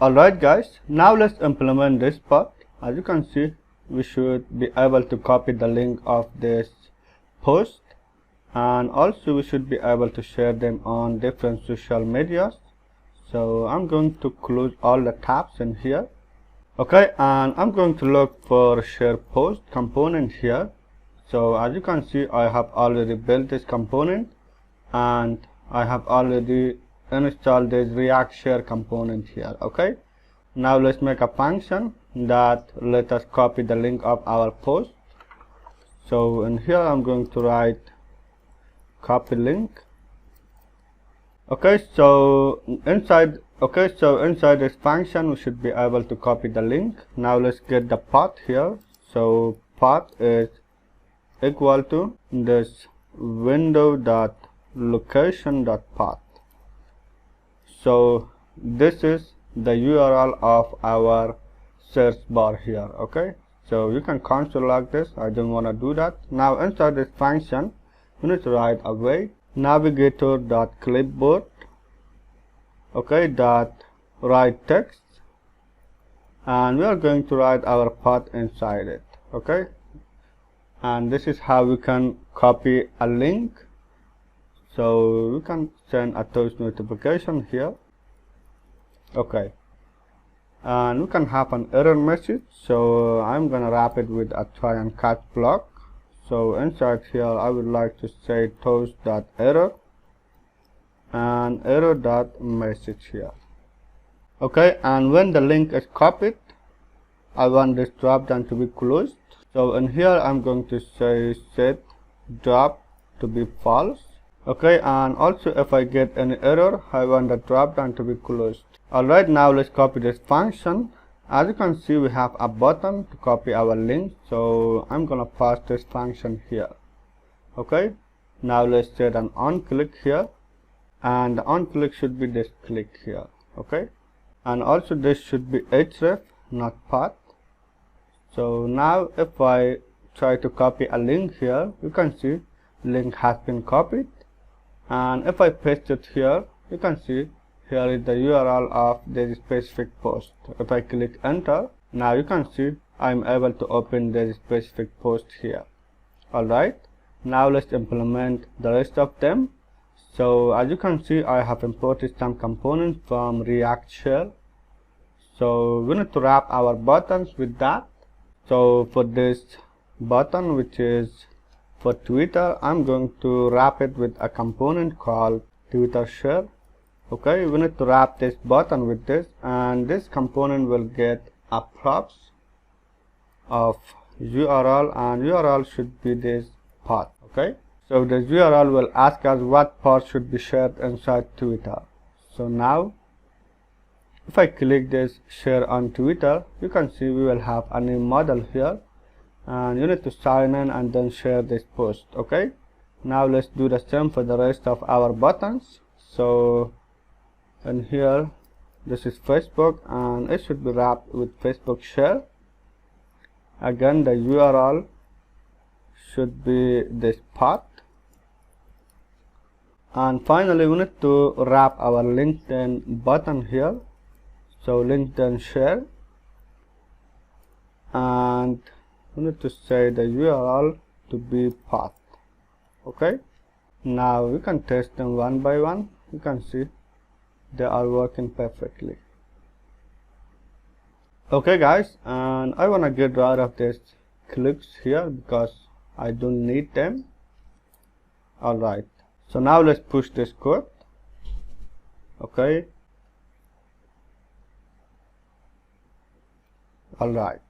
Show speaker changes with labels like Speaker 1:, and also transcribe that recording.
Speaker 1: Alright guys, now let's implement this part. As you can see, we should be able to copy the link of this post, and also we should be able to share them on different social medias. So I'm going to close all the tabs in here. Okay, and I'm going to look for share post component here. So as you can see, I have already built this component and I have already install this React share component here. Okay, now let's make a function that let us copy the link of our post. So in here I'm going to write copy link. Okay, so inside this function we should be able to copy the link. Now let's get the path here. So path is equal to this window.location.path. So this is the URL of our search bar here. Okay, so you can console like this. I don't want to do that. Now inside this function we need to write await navigator.clipboard. Okay, dot write text, and we are going to write our path inside it. Okay, and this is how we can copy a link. So we can send a toast notification here. Okay, and we can have an error message. So I'm gonna wrap it with a try and catch block. So inside here I would like to say toast.error and error.message here. Okay, and when the link is copied, I want this drop down to be closed. So in here I'm going to say set drop to be false. Okay, and also if I get any error, I want the drop down to be closed. Alright, now let's copy this function. As you can see, we have a button to copy our link, so I'm gonna pass this function here. Okay, now let's set an on click here, and the on click should be this click here. Okay, and also this should be href, not path. So now if I try to copy a link here, you can see link has been copied, and if I paste it here, you can see here is the URL of this specific post. If I click enter, now you can see I'm able to open this specific post here. Alright, now let's implement the rest of them. So as you can see, I have imported some components from React Shell. So we need to wrap our buttons with that. So for this button, which is for Twitter, I'm going to wrap it with a component called Twitter Share. Okay, we need to wrap this button with this, and this component will get a props of URL, and URL should be this path. Okay, so this URL will ask us what part should be shared inside Twitter. So now if I click this share on Twitter, you can see we will have a new model here, and you need to sign in and then share this post. Okay, now let's do the same for the rest of our buttons. So in here, this is Facebook, and it should be wrapped with Facebook share. Again, the URL should be this path, and finally we need to wrap our LinkedIn button here. So LinkedIn share, and we need to say the URL to be path. Okay, now we can test them one by one. You can see they are working perfectly. Okay guys, and I want to get rid of these clicks here because I don't need them. Alright, so now let's push this code. Okay, alright,